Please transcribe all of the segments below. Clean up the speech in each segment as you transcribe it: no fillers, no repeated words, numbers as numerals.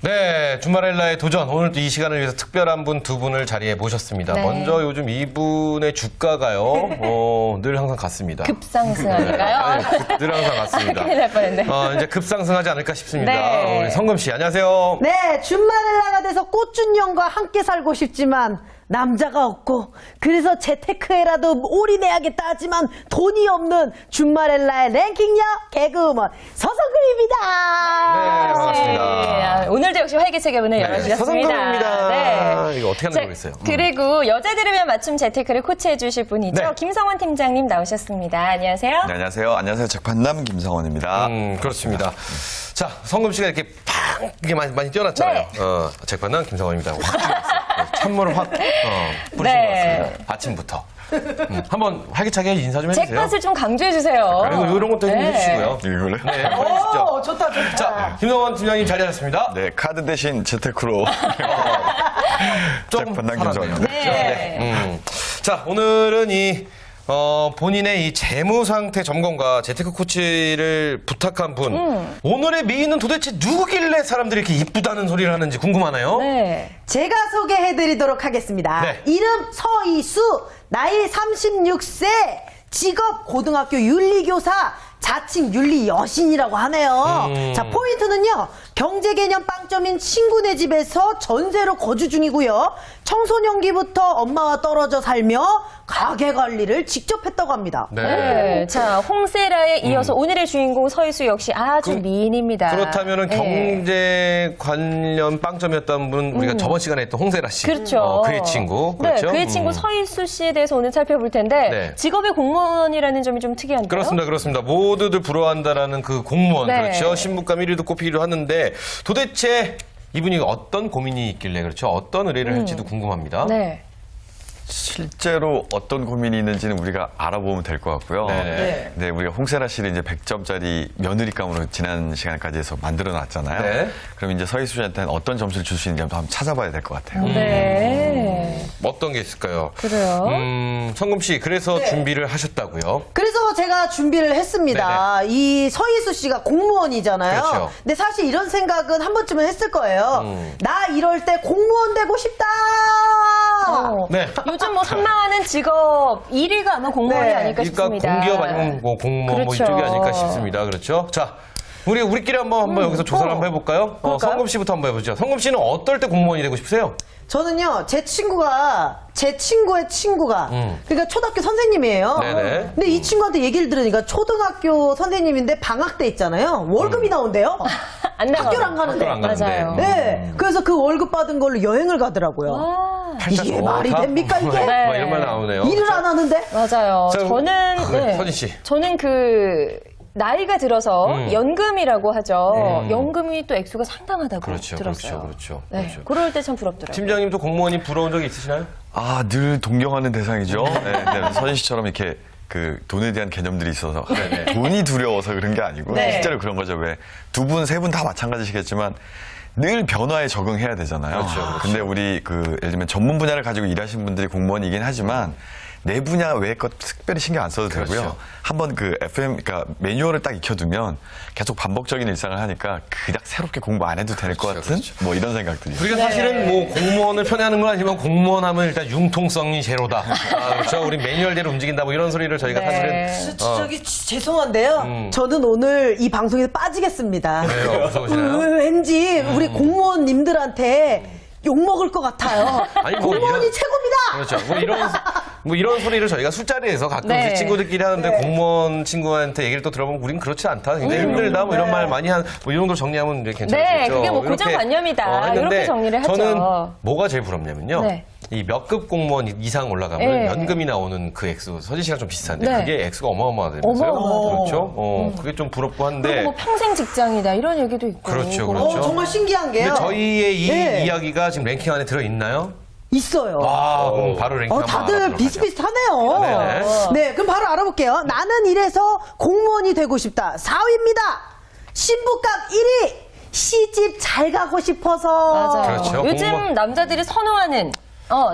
네, 주말엘라의 도전. 오늘도 이 시간을 위해서 특별한 분 두 분을 자리에 모셨습니다. 네. 먼저 요즘 이분의 주가가요, 늘 항상 같습니다. 급상승하니까요. 네, 늘 항상 같습니다. 큰일 날 뻔했네. 이제 급상승하지 않을까 싶습니다. 네. 우리 성금 씨, 안녕하세요. 네, 준마렐라가 돼서 꽃준영과 함께 살고 싶지만 남자가 없고 그래서 재테크에라도 올인해야겠다 하지만 돈이 없는 준마렐라의 랭킹녀 개그우먼 서성금입니다. 네, 반갑습니다. 네, 오늘도 역시 활기차게 문을 열어주셨습니다. 서성금입니다. 네. 이거 어떻게 하는지 모르겠어요. 그리고 여자들을 위한 맞춤 재테크를 코치해 주실 분이죠. 네. 김성원 팀장님 나오셨습니다. 안녕하세요. 네, 안녕하세요. 안녕하세요. 재판남 김성원입니다. 그렇습니다. 자, 성금 씨가 이렇게 팍 이게 많이 뛰어났잖아요. 네. 재판은 김성원입니다. 확 뛰어났어요. 찬물을 확 뿌리신 네. 것 같습니다. 아침부터. 한번 활기차게 인사 좀 해주세요. 잭팟을 좀 강조해 주세요. 그리고 이런 것도 네. 해주시고요. 이거를? 네, 보내주시죠. 오, 좋다, 좋다. 자, 김성원 팀장님 자리하셨습니다. 네, 카드 대신 재테크로. 좀 재판남 살았네요. 김성원입니다. 네. 자, 오늘은 본인의 이 재무 상태 점검과 재테크 코치를 부탁한 분. 오늘의 미인은 도대체 누구길래 사람들이 이렇게 이쁘다는 소리를 하는지 궁금하네요. 네. 제가 소개해드리도록 하겠습니다. 네. 이름 서이수, 나이 36세, 직업 고등학교 윤리교사, 자칭 윤리 여신이라고 하네요. 자, 포인트는요. 경제 개념 빵점인 친구네 집에서 전세로 거주 중이고요. 청소년기부터 엄마와 떨어져 살며 가게 관리를 직접 했다고 합니다. 네. 자, 홍세라에 이어서 오늘의 주인공 서희수 역시 아주 미인입니다. 그렇다면은 네. 경제 관련 빵점이었던 분 우리가 저번 시간에 했던 홍세라 씨. 그렇죠. 그의 친구. 그렇죠. 네, 그의 친구 서희수 씨에 대해서 오늘 살펴볼 텐데 네. 직업이 공무원이라는 점이 좀 특이한데요. 그렇습니다. 그렇습니다. 모두들 부러워한다라는 그 공무원. 네. 그렇죠. 신부감 1위도 꼽히기도 하는데 도대체 이분이 어떤 고민이 있길래 그렇죠. 어떤 의뢰를 할지도 궁금합니다. 네. 실제로 어떤 고민이 있는지는 우리가 알아보면 될 것 같고요. 네. 네, 우리가 홍세라 씨를 이제 100점짜리 며느리감으로 지난 시간까지 해서 만들어 놨잖아요. 네. 그럼 이제 서희수 씨한테는 어떤 점수를 줄 수 있는지 한번 찾아봐야 될 것 같아요. 네. 어떤 게 있을까요? 그래요. 성금 씨, 그래서 준비를 하셨다고요? 그래서 제가 준비를 했습니다. 이 서희수 씨가 공무원이잖아요. 그렇죠. 근데 사실 이런 생각은 한 번쯤은 했을 거예요. 나 이럴 때 공무원 되고 싶다. 네. 요즘 뭐 선망하는 직업 1위가 아마 공무원이 네. 아닐까 그러니까 싶습니다. 공기업 아니면 뭐 공무원 뭐 그렇죠. 이쪽이 아닐까 싶습니다. 그렇죠? 자, 우리끼리 한번 여기서 조사를 한번 해볼까요? 그럴까요? 성금 씨부터 한번 해보죠. 성금 씨는 어떨 때 공무원이 되고 싶으세요? 저는요, 제 친구의 친구가, 그러니까 초등학교 선생님이에요. 네네. 근데 이 친구한테 얘기를 들으니까 초등학교 선생님인데 방학 때 있잖아요. 월급이 나온대요. 안 나가요. 학교를 안 가는데. 학교를 안 가는데. 맞아요. 네. 그래서 그 월급 받은 걸로 여행을 가더라고요. 아, 이게 말이 됩니까, 이게? 네. 뭐 이런 말 나오네요. 일을 안 하는데? 맞아요. 자, 저는 네, 서진 씨. 저는 나이가 들어서 연금이라고 하죠. 연금이 또 액수가 상당하다고 그렇죠, 들었어요. 그렇죠. 네, 그럴 때 참 부럽더라고요. 팀장님도 공무원이 부러운 적이 있으시나요? 아, 늘 동경하는 대상이죠. 네, 서진 씨처럼 이렇게 그 돈에 대한 개념들이 있어서 돈이 두려워서 그런 게 아니고 네. 실제로 그런 거죠. 왜 두 분, 세 분 다 마찬가지시겠지만 늘 변화에 적응해야 되잖아요. 그렇죠. 근데 우리 예를 들면 전문 분야를 가지고 일하시는 분들이 공무원이긴 하지만 내 분야 외의 것 특별히 신경 안 써도 되고요. 그렇죠. 한번 그러니까 매뉴얼을 딱 익혀두면 계속 반복적인 일상을 하니까 그닥 새롭게 공부 안 해도 될 것 그렇죠, 같은 그렇죠. 뭐 이런 생각들이. 우리가 사실은 뭐 공무원을 편애하는 건 아니지만 공무원 하면 일단 융통성이 제로다. 그렇죠. 우리 매뉴얼대로 움직인다. 뭐 이런 소리를 저희가 네. 사실은. 죄송한데요. 저는 오늘 이 방송에서 빠지겠습니다. 왜요? 무서우시나요? 왠지 우리 공무원님들한테 욕먹을 것 같아요. 아니, 뭐 공무원이 이런- 최고입니다! 그렇죠. 뭐 이런 소리를 저희가 술자리에서 가끔 네. 이제 친구들끼리 하는데 공무원 친구한테 얘기를 또 들어보면 우린 그렇지 않다. 굉장히 힘들다. 뭐 이런 말 많이 뭐 이 정도 정리하면 이제 괜찮겠죠. 네, 그게 뭐 이렇게, 고정관념이다. 했는데 이렇게 정리를 하죠. 저는 뭐가 제일 부럽냐면요. 네. 이 몇 급 공무원 이상 올라가면 네. 연금이 나오는 그 액수, 서진 씨랑 좀 비슷한데 네. 그게 액수가 어마어마하다면서요. 어마어마하죠. 그렇죠. 그게 좀 부럽고 한데. 그리고 뭐 평생 직장이다 이런 얘기도 있고. 그렇죠, 그렇죠. 정말 신기한 게요. 근데 저희의 이 네. 이야기가 지금 랭킹 안에 들어있나요? 있어요. 그럼 바로 랭킹 한번 다들 알아보도록 비슷비슷하네요. 네네. 네, 그럼 바로 알아볼게요. 나는 이래서 공무원이 되고 싶다. 4위입니다. 신부감 1위. 시집 잘 가고 싶어서. 맞아요. 그렇죠. 요즘 공무원- 남자들이 선호하는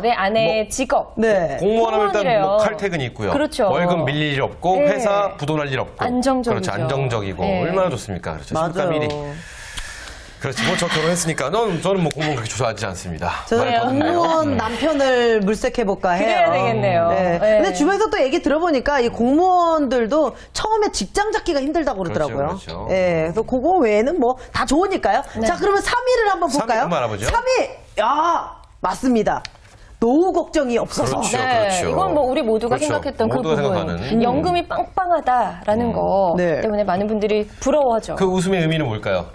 내 아내의 직업. 네. 공무원 하면 일단 공무원이래요. 뭐 칼퇴근이 있고요. 그렇죠. 월급 밀릴 일 없고 네. 회사 부도날 일 없고. 안정적이죠. 그렇죠. 안정적이고 네. 얼마나 좋습니까? 그렇죠. 맞아요. 신부감 1위. 그렇지. 뭐 저 결혼했으니까. 저는 뭐 공무원 그렇게 좋아하지 않습니다. 저는 말했거든요. 공무원 남편을 물색해볼까 해요. 그래야 되겠네요. 네. 네. 근데 주변에서 또 얘기 들어보니까 이 공무원들도 처음에 직장 잡기가 힘들다고 그러더라고요. 그렇죠. 예, 그래서 그거 외에는 뭐 다 좋으니까요. 자, 그러면 3위를 한번 3위 볼까요? 한번 알아보죠. 3위! 야, 맞습니다. 노후 걱정이 없어서. 그렇죠. 네, 이건 뭐 우리 모두가 그렇죠. 생각했던 모두가 그 부분. 생각하는. 연금이 빵빵하다라는 거 네. 때문에 많은 분들이 부러워하죠. 그 웃음의 의미는 뭘까요?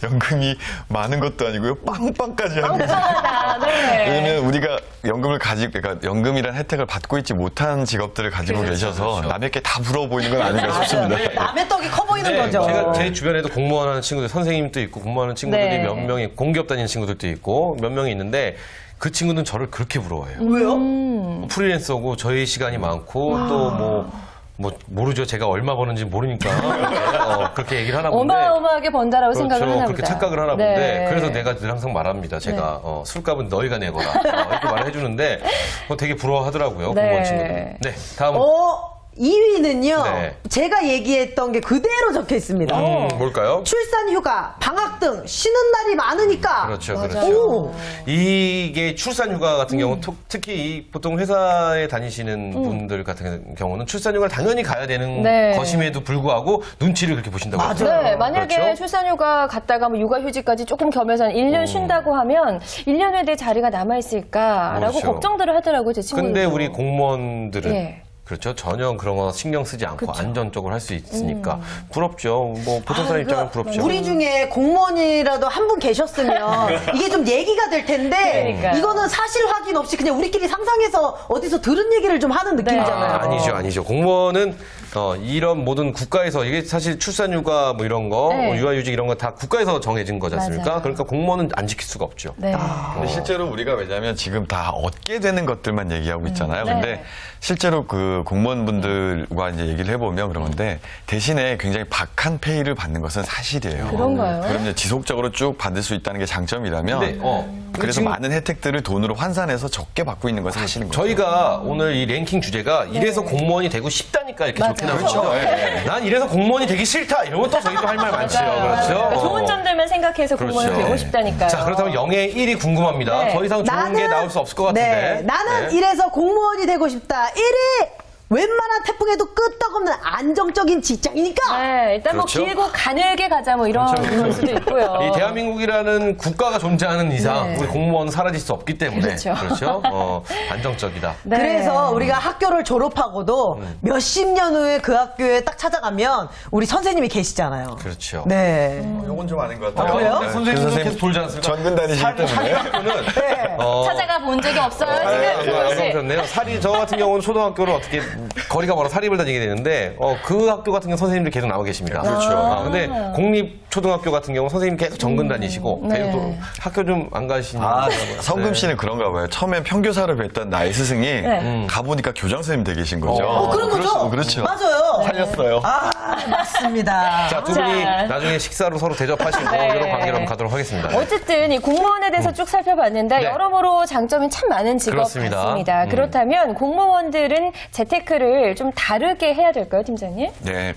연금이 많은 것도 아니고요. 빵빵까지 하는 거죠. 빵빵하다. 네. 왜냐면 우리가 연금을 그러니까 연금이란 혜택을 받고 있지 못한 직업들을 가지고 계셔서 그렇죠. 남에게 다 부러워 보이는 건 아닌가 싶습니다. 남의 떡이 커 보이는 네, 거죠. 제가 제 주변에도 공무원 하는 친구들, 선생님도 있고, 공무원 하는 친구들이 네. 몇 명이, 공기업 다니는 친구들도 있고, 몇 명이 있는데, 그 친구는 저를 그렇게 부러워해요. 왜요? 프리랜서고, 저희 시간이 많고, 또 모르죠. 제가 얼마 버는지 모르니까. 그렇게 얘기를 하나 본데. 어마어마하게 번다라고 생각을 하나 보다. 그렇게 착각을 하나 본데. 네. 그래서 내가 늘 항상 말합니다. 제가, 술값은 너희가 내거라. 이렇게 말을 해주는데, 되게 부러워하더라고요. 네. 공무원 친구들. 네, 다음. 2위는요. 네. 제가 얘기했던 게 그대로 적혀 있습니다. 뭘까요? 출산 휴가, 방학 등 쉬는 날이 많으니까. 그렇죠, 맞아요. 그렇죠. 오. 이게 출산휴가 같은 경우 특히 이 보통 회사에 다니시는 분들 같은 경우는 출산휴가를 당연히 가야 되는 네. 것임에도 불구하고 눈치를 그렇게 보신다고 맞아요. 하더라고요. 네, 만약에 그렇죠? 출산휴가 갔다가 뭐 육아휴직까지 조금 겸해서 한 1년 쉰다고 하면 1년 후에 내 자리가 남아있을까라고 그렇죠. 걱정들을 하더라고요, 제 친구들. 근데 우리 공무원들은 예. 그렇죠. 전혀 그런 거 신경 쓰지 않고 그렇죠. 안전적으로 할 수 있으니까 부럽죠. 뭐 보통 사람 입장은 부럽죠. 우리 중에 공무원이라도 한 분 계셨으면 이게 좀 얘기가 될 텐데 그러니까요. 이거는 사실 확인 없이 그냥 우리끼리 상상해서 어디서 들은 얘기를 좀 하는 느낌이잖아요. 아니죠. 공무원은 이런 모든 국가에서 이게 사실 출산휴가 뭐 이런 거, 네. 뭐 육아휴직 이런 거 다 국가에서 정해진 거지 않습니까? 맞아요. 그러니까 공무원은 안 지킬 수가 없죠. 네. 근데 실제로 우리가 왜냐하면 지금 다 얻게 되는 것들만 얘기하고 있잖아요. 네. 근데 실제로 그 공무원분들과 이제 얘기를 해보면 그런 건데 대신에 굉장히 박한 페이를 받는 것은 사실이에요. 그런가요? 그럼 이제 지속적으로 쭉 받을 수 있다는 게 장점이라면 근데, 그래서 지금 많은 혜택들을 돈으로 환산해서 적게 받고 있는 건 사실인 거죠. 저희가 오늘 이 랭킹 주제가 이래서 공무원이 되고 싶다니까 이렇게 맞아요. 좋게 나오죠. 그렇죠. 난 이래서 공무원이 되기 싫다. 이러면 또 저희도 할 말 많죠. 그렇죠? 좋은 점들만 생각해서 공무원이 그렇죠. 되고 싶다니까요. 자, 그렇다면 영예의 1위 궁금합니다. 네. 더 이상 좋은 게 나올 수 없을 것 같은데. 네, 나는 네. 이래서 공무원이 되고 싶다. 1위! 웬만한 태풍에도 끄떡없는 안정적인 직장이니까. 네, 일단 그렇죠. 뭐 길고 가늘게 가자 뭐 이런 수도 있고요. 이 대한민국이라는 국가가 존재하는 이상 네. 우리 공무원은 사라질 수 없기 때문에 그렇죠. 안정적이다. 네. 그래서 우리가 학교를 졸업하고도 몇십 년 후에 그 학교에 딱 찾아가면 우리 선생님이 계시잖아요. 그렇죠. 네. 요건 좀 아닌 것 같아요. 그래요? 네, 선생님도 계속 돌지 않습니까? 전근 다니시기 때문에. 학교는 네. 찾아가 본 적이 없어요, 지금. 그렇네요. 저 같은 경우는 초등학교를 어떻게 거리가 멀어 사립을 다니게 되는데 그 학교 같은 경우 선생님들이 계속 나와 계십니다. 그렇죠. 근데 공립 초등학교 같은 경우 선생님 계속 전근 다니시고 네. 계속 또 학교 좀 안 가시는. 성금 씨는 그런가 봐요. 처음에 평교사를 뵀던 나의 스승이 네. 가보니까 교장 선생님 되게 계신 거죠. 그런 거죠? 그렇죠. 맞아요. 살렸어요. 아, 맞습니다. 자, 두 분이 자. 나중에 식사로 서로 대접하시고 네. 이런 관계로 한번 가도록 하겠습니다. 어쨌든 이 공무원에 대해서 쭉 살펴봤는데 네. 여러모로 장점이 참 많은 직업 그렇습니다. 같습니다. 그렇다면 공무원들은 재테크를 좀 다르게 해야 될까요, 팀장님? 네,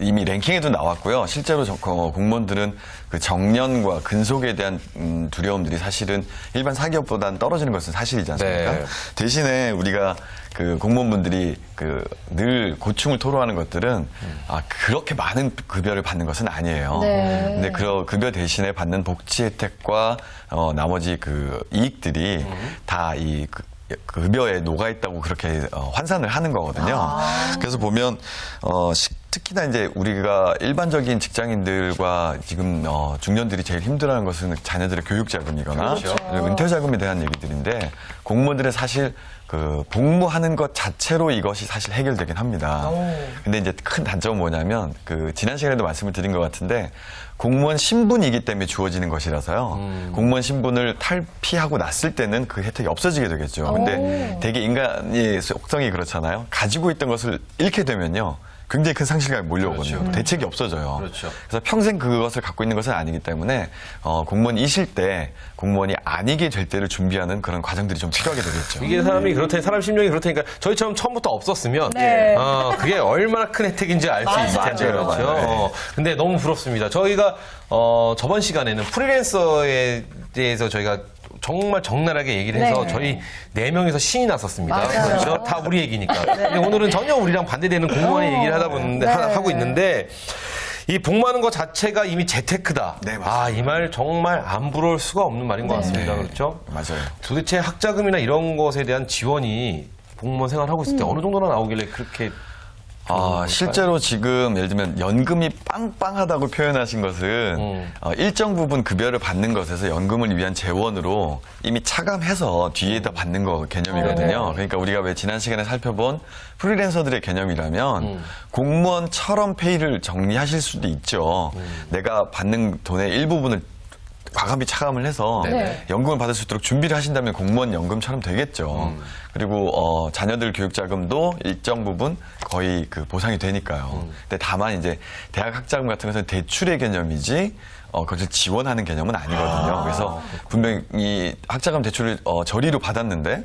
이미 랭킹에도 나왔고요. 실제로 공무원들은 그 정년과 근속에 대한 두려움들이 사실은 일반 사기업보다는 떨어지는 것은 사실이지 않습니까? 네. 대신에 우리가 그 공무원분들이 늘 고충을 토로하는 것들은 그렇게 많은 급여를 받는 것은 아니에요. 네. 근데 그 급여 대신에 받는 복지 혜택과 나머지 그 이익들이 다 이 급여에 녹아 있다고 그렇게 환산을 하는 거거든요. 그래서 보면 특히나 이제 우리가 일반적인 직장인들과 지금 중년들이 제일 힘들어하는 것은 자녀들의 교육 자금이거나 그렇죠. 은퇴 자금에 대한 얘기들인데 공무원들은 사실 그 복무하는 것 자체로 이것이 사실 해결되긴 합니다. 근데 이제 큰 단점은 뭐냐면 지난 시간에도 말씀을 드린 것 같은데 공무원 신분이기 때문에 주어지는 것이라서요. 공무원 신분을 탈피하고 났을 때는 그 혜택이 없어지게 되겠죠. 근데 되게 인간의 속성이 그렇잖아요. 가지고 있던 것을 잃게 되면요. 굉장히 큰 상실감이 몰려오거든요. 그렇죠. 대책이 없어져요. 그렇죠. 그래서 평생 그것을 갖고 있는 것은 아니기 때문에 공무원이실 때 공무원이 아니게 될 때를 준비하는 그런 과정들이 좀 필요하게 되겠죠. 이게 사람이 그렇다니 사람 심령이 그렇다니까 저희처럼 처음부터 없었으면 네. 그게 얼마나 큰 혜택인지 알 수 있을 텐데 맞아요. 그렇죠. 맞아요. 근데 너무 부럽습니다. 저희가 저번 시간에는 프리랜서에 대해서 저희가 정말 적나라하게 얘기를 해서 네. 저희 4명이서 신이 났었습니다. 맞아요. 그렇죠? 다 우리 얘기니까. 근데 오늘은 전혀 우리랑 반대되는 공무원의 얘기를 하고 있는데 이 복무하는 것 자체가 이미 재테크다. 네, 맞습니다. 이 말 정말 안 부러울 수가 없는 말인 것 같습니다. 그렇죠? 맞아요. 도대체 학자금이나 이런 것에 대한 지원이 공무원 생활하고 있을 때 어느 정도나 나오길래 그렇게 실제로 지금 예를 들면 연금이 빵빵하다고 표현하신 것은 일정 부분 급여를 받는 것에서 연금을 위한 재원으로 이미 차감해서 뒤에다 받는 거 개념이거든요. 그러니까 우리가 왜 지난 시간에 살펴본 프리랜서들의 개념이라면 공무원처럼 페이를 정리하실 수도 있죠. 내가 받는 돈의 일부분을 과감히 차감을 해서 네. 연금을 받을 수 있도록 준비를 하신다면 공무원 연금처럼 되겠죠. 그리고 자녀들 교육 자금도 일정 부분 거의 그 보상이 되니까요. 근데 다만 이제 대학 학자금 같은 것은 대출의 개념이지 그것을 지원하는 개념은 아니거든요. 그래서 분명히 이 학자금 대출을 저리로 받았는데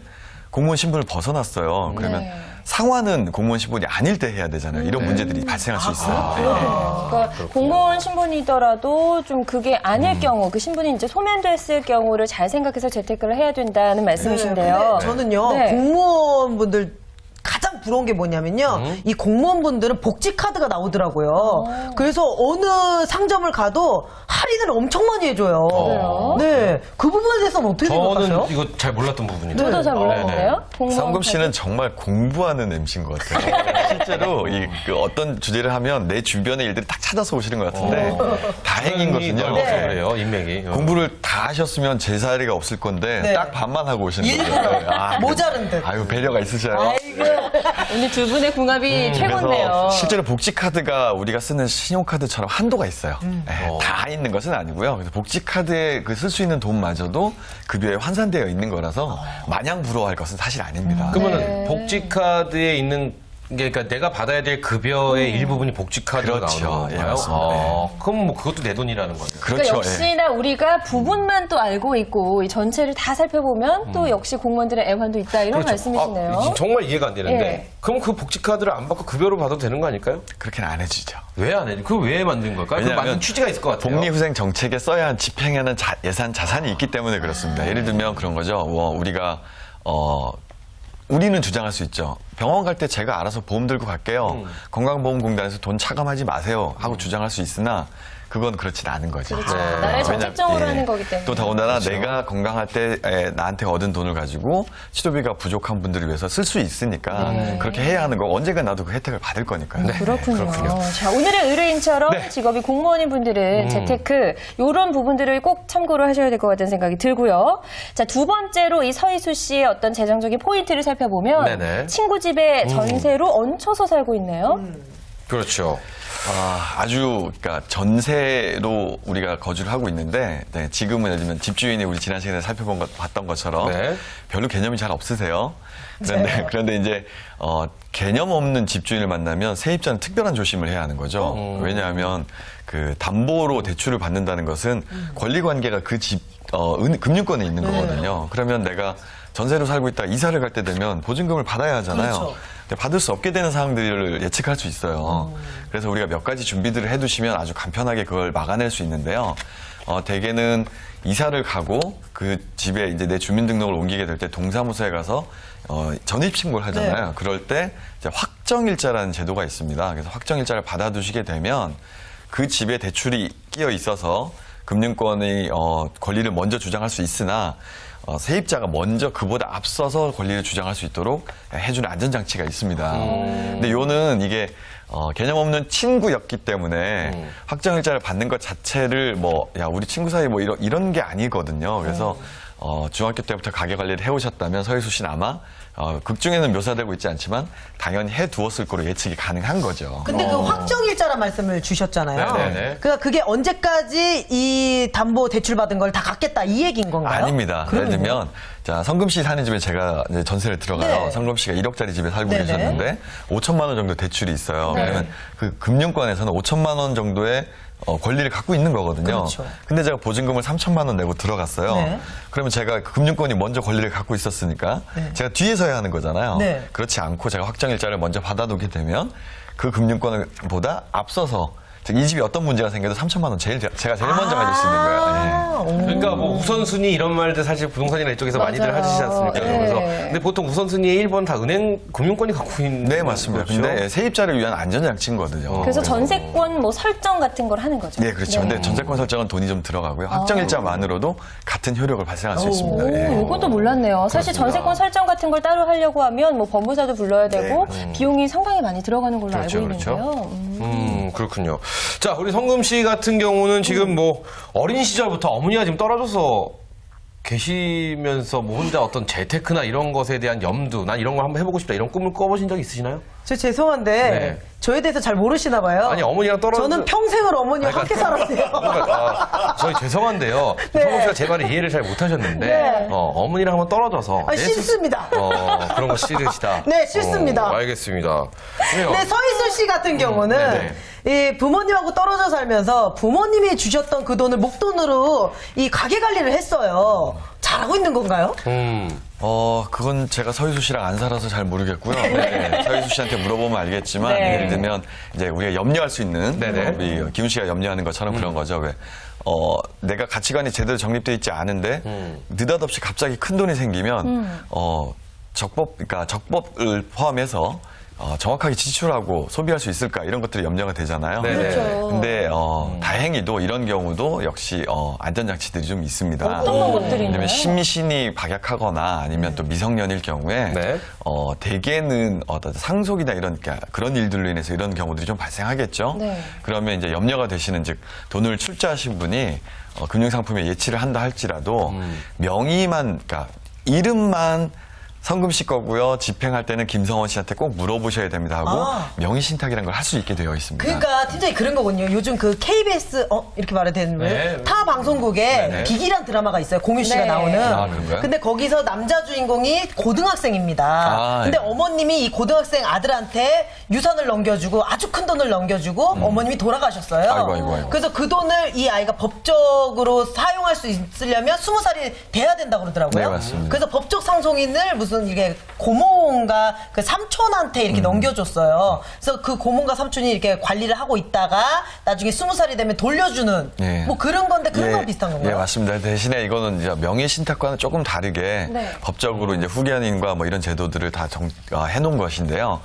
공무원 신분을 벗어났어요. 그러면 네. 상환은 공무원 신분이 아닐 때 해야 되잖아요. 이런 문제들이 발생할 수 있어요. 그러니까 공무원 신분이더라도 좀 그게 아닐 경우, 그 신분이 이제 소멸됐을 경우를 잘 생각해서 재테크를 해야 된다는 말씀이신데요. 근데 저는요, 네. 공무원분들 가장 부러운 게 뭐냐면요, 이 공무원분들은 복지 카드가 나오더라고요. 그래서 어느 상점을 가도 할인을 엄청 많이 해줘요. 그래요? 네, 그 부분에 대해서는 어떻게 생각하세요? 저는 이거 잘 몰랐던 부분인데. 저도 잘 몰랐는데요. 네네. 공무원 성금 씨는 정말 공부하는 MC인 것 같아요. 실제로 그 어떤 주제를 하면 내 주변의 일들을 딱 찾아서 오시는 것 같은데 다행인 것은요. 넓어서 그래요, 인맥이. 공부를 다 하셨으면 제 자리가 없을 건데 네. 딱 반만 하고 오시는 일부러 거예요. 모자른 듯. 아유 배려가 있으셔요. 오늘 두 분의 궁합이 최고인데요. 그래서 실제로 복지카드가 우리가 쓰는 신용카드처럼 한도가 있어요. 다 있는 것은 아니고요. 그래서 복지카드에 쓸 수 있는 돈마저도 급여에 환산되어 있는 거라서 마냥 부러워할 것은 사실 아닙니다. 그러면은 복지카드에 있는 게 그러니까 내가 받아야 될 급여의 일부분이 복지카드로 그렇죠. 나오는 예, 건가요? 맞습니다. 그럼 뭐 그것도 내 돈이라는 거예요. 그러니까 그렇죠. 예. 역시나 우리가 부분만 또 알고 있고 이 전체를 다 살펴보면 또 역시 공무원들의 애환도 있다 이런 말씀이시네요. 지금 정말 이해가 안 되는데. 예. 그럼 그 복지카드를 안 받고 급여로 받아도 되는 거 아닐까요? 그렇게는 안 해주죠. 왜 안 해? 그걸 왜 만든 걸까요? 그 만든 취지가 있을 것 같아요. 복리후생 정책에 써야 한 집행하는 예산 자산이 있기 때문에 그렇습니다. 예를 들면 그런 거죠. 우리가 우리는 주장할 수 있죠. 병원 갈 때 제가 알아서 보험 들고 갈게요. 건강보험공단에서 돈 차감하지 마세요 하고 주장할 수 있으나 그건 그렇진 않은 거죠. 그렇죠. 네. 나라의 왜냐- 정책적으로 하는 거기 때문에. 또 더군다나 내가 건강할 때 나한테 얻은 돈을 가지고 치료비가 부족한 분들을 위해서 쓸 수 있으니까 그렇게 해야 하는 거 언젠가 나도 그 혜택을 받을 거니까요. 그렇군요. 자, 오늘의 의뢰인처럼 네. 직업이 공무원인 분들은 재테크 이런 부분들을 꼭 참고를 하셔야 될 것 같다는 생각이 들고요. 자, 두 번째로 이 서희수 씨의 어떤 재정적인 포인트를 살펴보면 네네. 친구 집에 전세로 얹혀서 살고 있네요. 그렇죠. 아주 그러니까 전세로 우리가 거주를 하고 있는데 지금은 예를 들면 집주인이 우리 지난 시간에 봤던 것처럼 네. 별로 개념이 잘 없으세요. 그런데 이제 개념 없는 집주인을 만나면 세입자는 특별한 조심을 해야 하는 거죠. 왜냐하면 그 담보로 대출을 받는다는 것은 권리 관계가 그 집 금융권에 있는 거거든요. 그러면 내가 전세로 살고 있다가 이사를 갈 때 되면 보증금을 받아야 하잖아요. 그렇죠. 근데 받을 수 없게 되는 상황들을 예측할 수 있어요. 그래서 우리가 몇 가지 준비들을 해두시면 아주 간편하게 그걸 막아낼 수 있는데요. 대개는 이사를 가고 그 집에 이제 내 주민등록을 옮기게 될 때 동사무소에 가서 전입 신고를 하잖아요. 그럴 때 이제 확정일자라는 제도가 있습니다. 그래서 확정일자를 받아두시게 되면 그 집에 대출이 끼어 있어서 금융권의 권리를 먼저 주장할 수 있으나 세입자가 먼저 그보다 앞서서 권리를 주장할 수 있도록 해주는 안전장치가 있습니다. 근데 요는 이게 개념 없는 친구였기 때문에 확정일자를 받는 것 자체를 우리 친구 사이 이런 게 아니거든요. 그래서 중학교 때부터 가게 관리를 해오셨다면 서희수 씨는 아마 극 중에는 묘사되고 있지 않지만 당연히 해두었을 거로 예측이 가능한 거죠. 근데 그 확정일자란 말씀을 주셨잖아요. 네네네. 그러니까 그게 언제까지 이 담보 대출 받은 걸 다 갚겠다 이 얘기인 건가요? 아닙니다. 예를 들면 자 성금 씨 사는 집에 제가 이제 전세를 들어가요. 네. 성금 씨가 1억짜리 집에 살고 네네. 계셨는데 5천만 원 정도 대출이 있어요. 네. 그러면 그 금융권에서는 5천만 원 정도의 권리를 갖고 있는 거거든요. 그렇죠. 근데 제가 보증금을 3천만 원 내고 들어갔어요. 네. 그러면 제가 그 금융권이 먼저 권리를 갖고 있었으니까 제가 뒤에서 해야 하는 거잖아요. 네. 그렇지 않고 제가 확정일자를 먼저 받아두게 되면 그 금융권보다 앞서서 즉 이 집이 어떤 문제가 생겨도 3천만 원 제가 제일 먼저 가질 수 있는 거예요. 예. 그러니까 뭐 우선순위 이런 말들 사실 부동산이나 이쪽에서 많이들 맞아요. 하시지 않습니까? 네. 그래서 근데 보통 우선순위의 1번 다 은행 금융권이 갖고 있는 네, 맞습니다. 거죠? 근데 세입자를 위한 안전장치거든요. 그래서 전세권 뭐 설정 같은 걸 하는 거죠. 네, 그렇죠. 근데 전세권 설정은 돈이 좀 들어가고요. 확정일자만으로도 같은 효력을 발생할 수 있습니다. 오, 예. 이것도 몰랐네요. 사실 전세권 설정 같은 걸 따로 하려고 하면 뭐 법무사도 불러야 되고 비용이 상당히 많이 들어가는 걸로 그렇죠, 알고 그렇죠. 있는데요. 그렇군요. 자, 우리 성금 씨 같은 경우는 지금 뭐 어린 시절부터 어머니가 지금 떨어져서 계시면서 뭐 혼자 어떤 재테크나 이런 것에 대한 염두, 난 이런 걸 한번 해보고 싶다 이런 꿈을 꿔보신 적 있으시나요? 저 죄송한데 네. 저에 대해서 잘 모르시나 봐요. 아니, 어머니랑 떨어져- 저는 평생을 어머니와 그러니까- 함께 살았어요. 그러니까, 저희 죄송한데요. 네. 성금 씨가 제 말을 이해를 잘 못하셨는데 네. 어머니랑 한번 떨어져서 내 싫습니다. 그런 거 싫으시다. 네, 싫습니다. 알겠습니다. 그래요. 네, 서희수 씨 같은 경우는 이 부모님하고 떨어져 살면서 부모님이 주셨던 그 돈을 목돈으로 이 가게 관리를 했어요. 잘하고 있는 건가요? 그건 제가 서희수 씨랑 안 살아서 잘 모르겠고요. 네, 서희수 씨한테 물어보면 알겠지만, 네. 예를 들면, 이제 우리가 염려할 수 있는, 네네. 우리 기훈 씨가 염려하는 것처럼 그런 거죠. 왜? 내가 가치관이 제대로 정립되어 있지 않은데, 느닷없이 갑자기 큰 돈이 생기면, 그러니까 적법을 포함해서, 정확하게 지출하고 소비할 수 있을까 이런 것들이 염려가 되잖아요. 네네. 그렇죠. 근데 다행히도 이런 경우도 역시 안전장치들이 좀 있습니다. 어떤 것들이 있나요? 왜냐면 심신이 박약하거나 아니면 또 미성년일 경우에 네. 대개는 어떤 상속이나 이런 그런 일들로 인해서 이런 경우들이 좀 발생하겠죠. 네. 그러면 이제 염려가 되시는 즉 돈을 출자하신 분이 금융상품에 예치를 한다 할지라도 명의만 그러니까 이름만 성금 씨 거고요. 집행할 때는 김성원 씨한테 꼭 물어보셔야 됩니다 하고 명의 신탁이라는 걸 할 수 있게 되어 있습니다. 그러니까 팀장님 그런 거군요. 요즘 그 KBS 이렇게 말해야 되는 거예요? 네. 타 방송국에 네. 비기란 드라마가 있어요. 공유 씨가 네. 나오는. 아, 그런가요? 근데 거기서 남자 주인공이 고등학생입니다. 아, 근데 네. 어머님이 이 고등학생 아들한테 유산을 넘겨주고 아주 큰 돈을 넘겨주고 어머님이 돌아가셨어요. 아이고. 그래서 그 돈을 이 아이가 법적으로 사용할 수 있으려면 20살이 돼야 된다고 그러더라고요. 네, 맞습니다. 그래서 법적 상속인을 무슨 이게 고모인가 그 삼촌한테 이렇게 넘겨줬어요. 그래서 그 고모인가 삼촌이 이렇게 관리를 하고 있다가 나중에 20살이 되면 돌려주는 예. 뭐 그런 건데 그런 거 비슷한 건가요? 예, 맞습니다. 대신에 이거는 이제 명의 신탁과는 조금 다르게 네. 법적으로 이제 후견인과 뭐 이런 제도들을 다 해놓은 것인데요.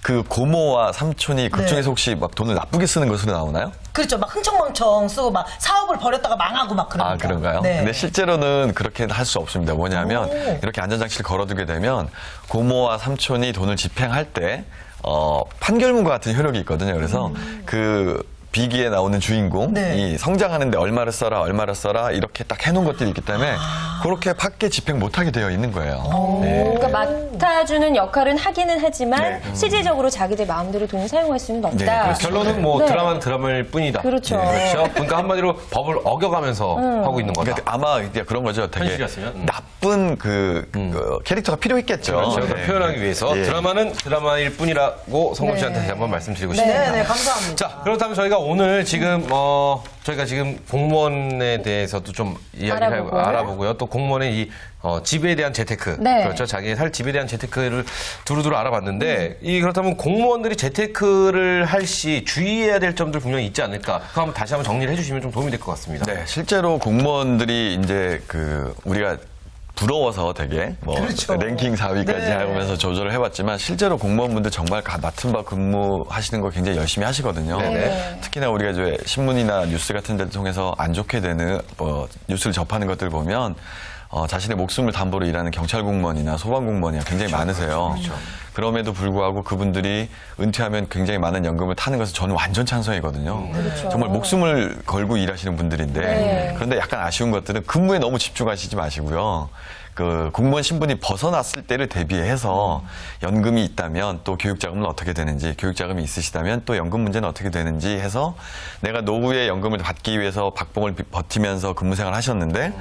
그 고모와 삼촌이 극 네. 중에서 혹시 막 돈을 나쁘게 쓰는 것으로 나오나요? 그렇죠. 막 흥청망청 쓰고 막 사업을 벌였다가 망하고 막 그런 아, 그런가요? 네. 근데 실제로는 그렇게 할 수 없습니다. 뭐냐면 오. 이렇게 안전장치를 걸어두게 되면 고모와 삼촌이 돈을 집행할 때 판결문과 같은 효력이 있거든요. 그래서 그 비기에 나오는 주인공이 네. 성장하는데 얼마를 써라 이렇게 딱 해놓은 것들이 있기 때문에 그렇게 밖에 집행 못하게 되어 있는 거예요. 네. 그러니까 맡아주는 역할은 하기는 하지만 네. 실질적으로 자기들 마음대로 돈을 사용할 수는 없다. 네, 그렇습니다. 결론은 뭐 네. 드라마는 드라마일 뿐이다. 그렇죠. 그렇죠. 그러니까 한마디로 법을 어겨가면서 하고 있는 거다. 그러니까 아마 이제 그런 거죠. 되게 현실이었으면. 나쁜 그 캐릭터가 필요 있겠죠. 그렇죠. 네. 그걸 표현하기 위해서 예. 드라마는 드라마일 뿐이라고 성금 씨한테 다시 한번 말씀드리고 싶습니다. 네, 감사합니다. 자, 그렇다면 저희가 오늘 지금 저희가 지금 공무원에 대해서도 좀 이야기를 알아보고요. 또 공무원의 이 집에 대한 재테크, 네. 그렇죠. 자기의 살 집에 대한 재테크를 두루두루 알아봤는데 그렇다면 공무원들이 재테크를 할 시 주의해야 될 점들 분명히 있지 않을까? 그거 한번 다시 한번 정리를 해주시면 좀 도움이 될 것 같습니다. 네, 실제로 공무원들이 이제 우리가 부러워서 되게 그렇죠. 랭킹 4위까지 네. 하면서 조절을 해봤지만 실제로 공무원분들 정말 맡은 바 근무하시는 거 굉장히 열심히 하시거든요. 네네. 특히나 우리가 이제 신문이나 뉴스 같은 데를 통해서 안 좋게 되는 뉴스를 접하는 것들 보면 자신의 목숨을 담보로 일하는 경찰 공무원이나 소방 공무원이 굉장히 많으세요. 그럼에도 불구하고 그분들이 은퇴하면 굉장히 많은 연금을 타는 것은 저는 완전 찬성이거든요. 정말 목숨을 걸고 일하시는 분들인데 네. 그런데 약간 아쉬운 것들은 근무에 너무 집중하시지 마시고요. 그 공무원 신분이 벗어났을 때를 대비해서 연금이 있다면 또 교육자금은 어떻게 되는지, 교육자금이 있으시다면 또 연금 문제는 어떻게 되는지 해서 내가 노후에 연금을 받기 위해서 박봉을 버티면서 근무생활을 하셨는데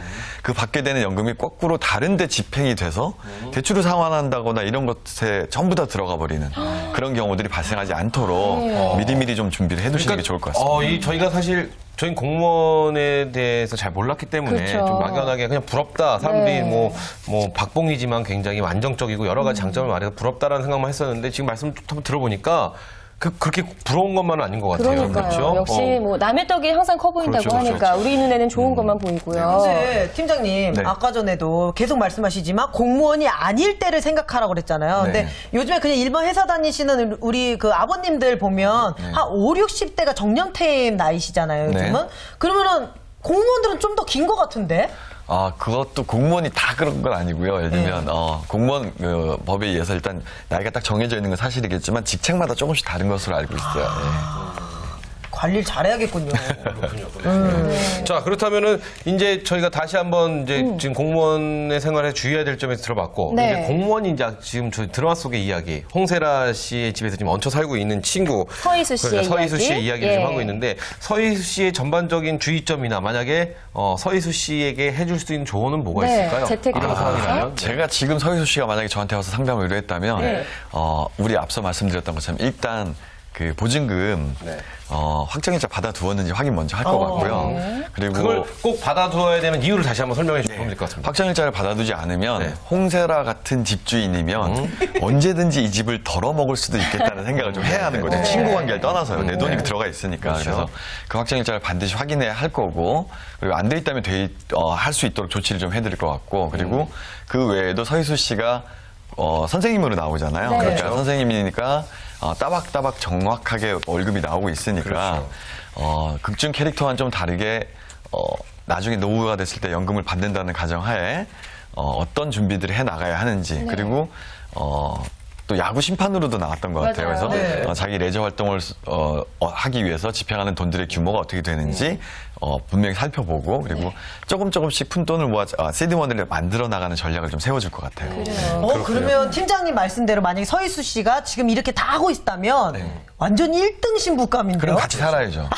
그 받게 되는 연금이 거꾸로 다른 데 집행이 돼서 대출을 상환한다거나 이런 것에 전부 다 들어가 버리는 그런 경우들이 발생하지 않도록 미리미리 좀 준비를 해두시는 게 좋을 것 같습니다. 저희가 사실 저희 공무원에 대해서 잘 몰랐기 때문에 그렇죠. 좀 막연하게 그냥 부럽다. 사람들이 네. 뭐 박봉이지만 굉장히 안정적이고 여러 가지 장점을 말해서 부럽다라는 생각만 했었는데 지금 말씀 한번 들어보니까 그렇게 부러운 것만은 아닌 것 같아요. 그러니까요. 그렇죠? 역시 뭐 남의 떡이 항상 커 보인다고 그렇죠, 하니까 그렇죠. 우리 눈에는 좋은 것만 보이고요. 근데 팀장님 네. 아까 전에도 계속 말씀하시지만 공무원이 아닐 때를 생각하라고 그랬잖아요. 네. 근데 요즘에 그냥 일반 회사 다니시는 우리 그 아버님들 보면 한 5, 60대가 정년퇴임 나이시잖아요. 요즘은. 네. 그러면은 공무원들은 좀 더 긴 것 같은데? 그것도 공무원이 다 그런 건 아니고요. 예를 들면 공무원 그 법에 의해서 일단 나이가 딱 정해져 있는 건 사실이겠지만 직책마다 조금씩 다른 것으로 알고 있어요. 관리를 잘해야겠군요. 자, 그렇다면은 이제 저희가 다시 한번 이제 지금 공무원의 생활에 주의해야 될 점에서 들어봤고 네. 이제 공무원이 이제 지금 저희 드라마 속의 이야기 홍세라 씨의 집에서 지금 얹혀 살고 있는 친구 서희수 씨의 서희수 이야기. 씨의 이야기를 예. 좀 하고 있는데 서희수 씨의 전반적인 주의점이나 만약에 서희수 씨에게 해줄 수 있는 조언은 뭐가 네, 있을까요? 재테크에 이런 대해서. 상황이라면 제가 지금 서희수 씨가 만약에 저한테 와서 상담을 의뢰했다면 네. 우리 앞서 말씀드렸던 것처럼 일단 그 보증금 네. 확정일자 받아두었는지 확인 먼저 할 것 같고요. 그리고 그걸 꼭 받아두어야 되는 이유를 다시 한번 설명해 주시면 될 것 같습니다. 확정일자를 받아두지 않으면 네. 홍세라 같은 집주인이면 언제든지 이 집을 덜어먹을 수도 있겠다는 생각을 좀 해야 하는 거죠. 친구 관계를 떠나서요. 내 돈이 들어가 있으니까. 그렇죠. 그래서 그 확정일자를 반드시 확인해야 할 거고 그리고 안 돼 있다면 할 수 있도록 조치를 좀 해드릴 것 같고 그리고 그 외에도 서희수 씨가 선생님으로 나오잖아요. 네. 그러니까 그렇죠. 선생님이니까 따박따박 정확하게 월급이 나오고 있으니까 그렇죠. 극중 캐릭터와는 좀 다르게 나중에 노후가 됐을 때 연금을 받는다는 가정하에 어떤 준비들을 해 나가야 하는지 그리고 또 야구 심판으로도 나왔던 것 같아요. 맞아요. 그래서 네. 자기 레저 활동을 하기 위해서 집행하는 돈들의 규모가 어떻게 되는지 분명히 살펴보고 그리고 조금씩 푼돈을 모아 시드머니를 만들어 나가는 전략을 좀 세워줄 것 같아요. 그러면 팀장님 말씀대로 만약에 서희수 씨가 지금 이렇게 다 하고 있다면 완전 1등 신부감인데요? 그럼 같이 살아야죠.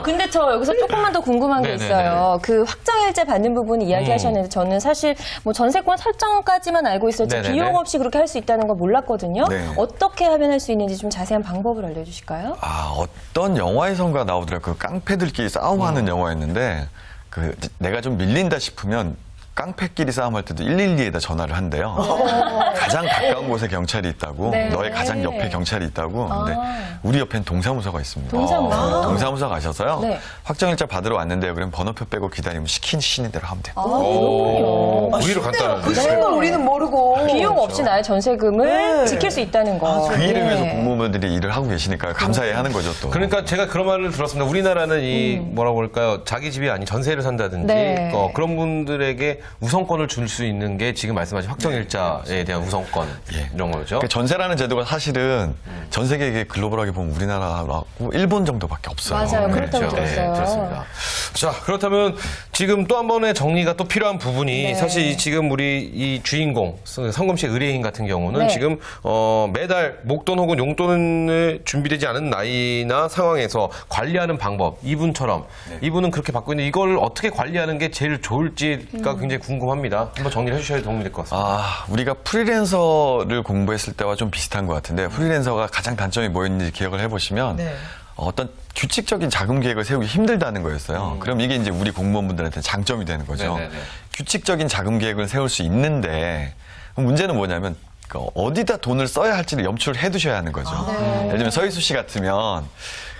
근데 저 여기서 조금만 더 궁금한 게 네네네. 있어요. 그 확정일자 받는 부분 이야기하셨는데 저는 사실 뭐 전세권 설정까지만 알고 있었지 네네네. 비용 없이 그렇게 할 수 있다는 걸 몰랐거든요. 네. 어떻게 하면 할 수 있는지 좀 자세한 방법을 알려주실까요? 어떤 영화에선가 나오더라고요. 그 깡패들끼리 싸움하는 영화였는데 내가 좀 밀린다 싶으면 깡패끼리 싸움할 때도 112에다 전화를 한대요. 가장 가까운 곳에 경찰이 있다고, 네. 너의 가장 옆에 경찰이 있다고. 근데 우리 옆엔 동사무소가 있습니다. 동사무소? 동사무소 가셔서요. 네. 확정일자 받으러 왔는데요. 그럼 번호표 빼고 기다리면 시키는 대로 하면 돼요. 그렇군요. 오히려 간단한 그 쉬운 걸 우리는 모르고. 비용 없이 나의 전세금을 네. 지킬 수 있다는 거. 그 일을 위해서 네. 공무원들이 일을 하고 계시니까 감사해야 하는 거죠 또. 그러니까 제가 그런 말을 들었습니다. 우리나라는 이 뭐라고 할까요? 자기 집이 아닌 전세를 산다든지 네. 그런 분들에게 우선권을 줄 수 있는 게 지금 말씀하신 확정일자에 대한 우선권 이런 거죠. 그 전세라는 제도가 사실은 전 세계에 글로벌하게 보면 우리나라하고 일본 정도밖에 없어요. 맞아요. 그렇다고 그렇죠. 들었어요. 그렇습니다. 자, 그렇다면 지금 또 한 번의 정리가 또 필요한 부분이 네. 사실 지금 우리 이 주인공 성금씨 의뢰인 같은 경우는 네. 지금 매달 목돈 혹은 용돈을 준비되지 않은 나이나 상황에서 관리하는 방법 이분처럼 이분은 그렇게 받고 있는데 이걸 어떻게 관리하는 게 제일 좋을지가 굉장히 궁금합니다. 한번 정리를 해주셔야 도움이 될 것 같습니다. 우리가 프리랜서를 공부했을 때와 좀 비슷한 것 같은데 프리랜서가 가장 단점이 뭐였는지 기억을 해보시면 네. 어떤 규칙적인 자금 계획을 세우기 힘들다는 거였어요. 그럼 이게 이제 우리 공무원분들한테 장점이 되는 거죠. 네네네. 규칙적인 자금 계획을 세울 수 있는데 문제는 뭐냐면 어디다 돈을 써야 할지를 염출을 해두셔야 하는 거죠. 예를 들면 서희수 씨 같으면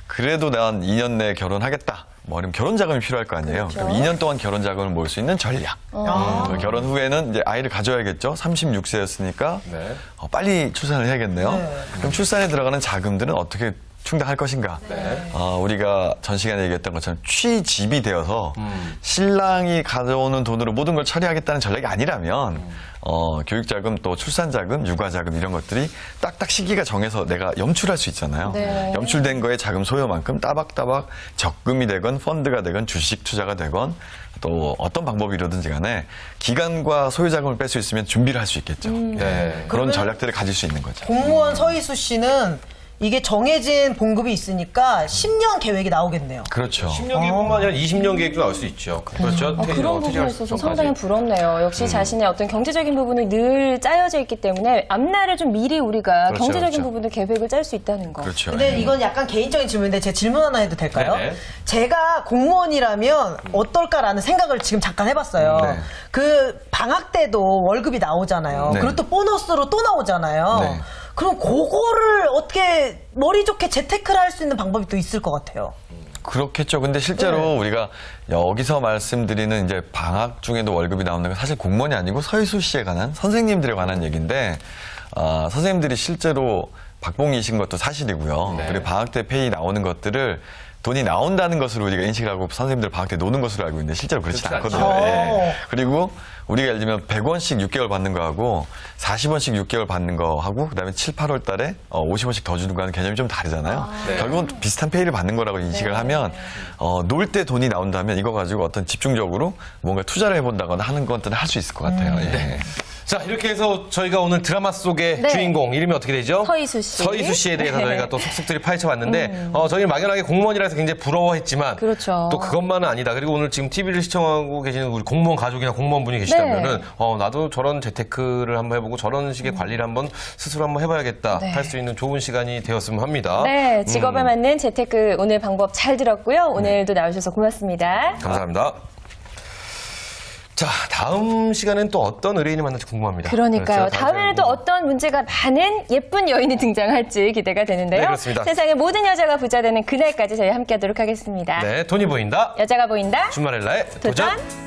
그래도 난 2년 내에 결혼하겠다. 그럼 결혼 자금이 필요할 거 아니에요. 그렇죠. 그럼 2년 동안 결혼 자금을 모을 수 있는 전략. 결혼 후에는 이제 아이를 가져야겠죠. 36세였으니까 네. 빨리 출산을 해야겠네요. 그럼 출산에 들어가는 자금들은 어떻게 충당할 것인가. 우리가 전 시간에 얘기했던 것처럼 취집이 되어서 신랑이 가져오는 돈으로 모든 걸 처리하겠다는 전략이 아니라면 교육자금 또 출산자금, 육아자금 이런 것들이 딱딱 시기가 정해서 내가 염출할 수 있잖아요. 네. 염출된 거에 자금 소요만큼 따박따박 적금이 되건 펀드가 되건 주식 투자가 되건 또 어떤 방법이라든지 간에 기간과 소유자금을 뺄 수 있으면 준비를 할 수 있겠죠. 네. 그런 전략들을 가질 수 있는 거죠. 공무원 서희수 씨는 이게 정해진 봉급이 있으니까 10년 계획이 나오겠네요. 그렇죠. 10년기뿐만 아니라 20년 계획도 나올 수 있죠. 그렇죠. 그런 부분에 있어서 상당히 부럽네요. 역시 자신의 어떤 경제적인 부분이 늘 짜여져 있기 때문에 앞날을 좀 미리 우리가 그렇죠, 경제적인 그렇죠. 부분을 계획을 짤 수 있다는 거. 그렇죠. 근데 이건 약간 개인적인 질문인데 제가 질문 하나 해도 될까요? 네네. 제가 공무원이라면 어떨까라는 생각을 지금 잠깐 해봤어요. 네. 그 방학 때도 월급이 나오잖아요. 네. 그리고 또 보너스로 또 나오잖아요. 네. 그럼 그거를 어떻게 머리 좋게 재테크를 할 수 있는 방법이 또 있을 것 같아요. 그렇겠죠. 근데 실제로 우리가 여기서 말씀드리는 이제 방학 중에도 월급이 나오는 건 사실 공무원이 아니고 서희수 씨에 관한 선생님들에 관한 얘기인데 선생님들이 실제로 박봉이신 것도 사실이고요. 그리고 방학 때 페이 나오는 것들을 돈이 나온다는 것으로 우리가 인식을 하고 선생님들 방학 때 노는 것으로 알고 있는데 실제로 그렇지 그렇지 않거든요. 않죠. 예. 그리고 우리가 예를 들면 100원씩 6개월 받는 거하고 40원씩 6개월 받는 거하고 그다음에 7, 8월 달에 50원씩 더 주는 거하는 개념이 좀 다르잖아요. 네. 결국은 비슷한 페이를 받는 거라고 인식을 하면 놀 때 돈이 나온다면 이거 가지고 어떤 집중적으로 뭔가 투자를 해본다거나 하는 것들은 할 수 있을 것 같아요. 예. 자, 이렇게 해서 저희가 오늘 드라마 속의 네. 주인공 이름이 어떻게 되죠? 서희수 씨. 서희수 씨에 대해서 네. 저희가 또 속속들이 파헤쳐봤는데 저희는 막연하게 공무원이라서 굉장히 부러워했지만 그렇죠. 또 그것만은 아니다. 그리고 오늘 지금 TV를 시청하고 계시는 우리 공무원 가족이나 공무원분이 계시다면은 나도 저런 재테크를 한번 해보고 저런 식의 관리를 한번 스스로 한번 해봐야겠다 네. 할 수 있는 좋은 시간이 되었으면 합니다. 네, 직업에 맞는 재테크 오늘 방법 잘 들었고요. 오늘도 나오셔서 고맙습니다. 감사합니다. 자, 다음 시간엔 또 어떤 의뢰인이 만날지 궁금합니다. 그러니까요. 그렇죠? 다음 다음에는 또 시간에 어떤 문제가 많은 예쁜 여인이 등장할지 기대가 되는데요. 네, 그렇습니다. 세상의 모든 여자가 부자 되는 그날까지 저희 함께하도록 하겠습니다. 네, 돈이 보인다. 여자가 보인다. 주말엘라의 도전. 도전.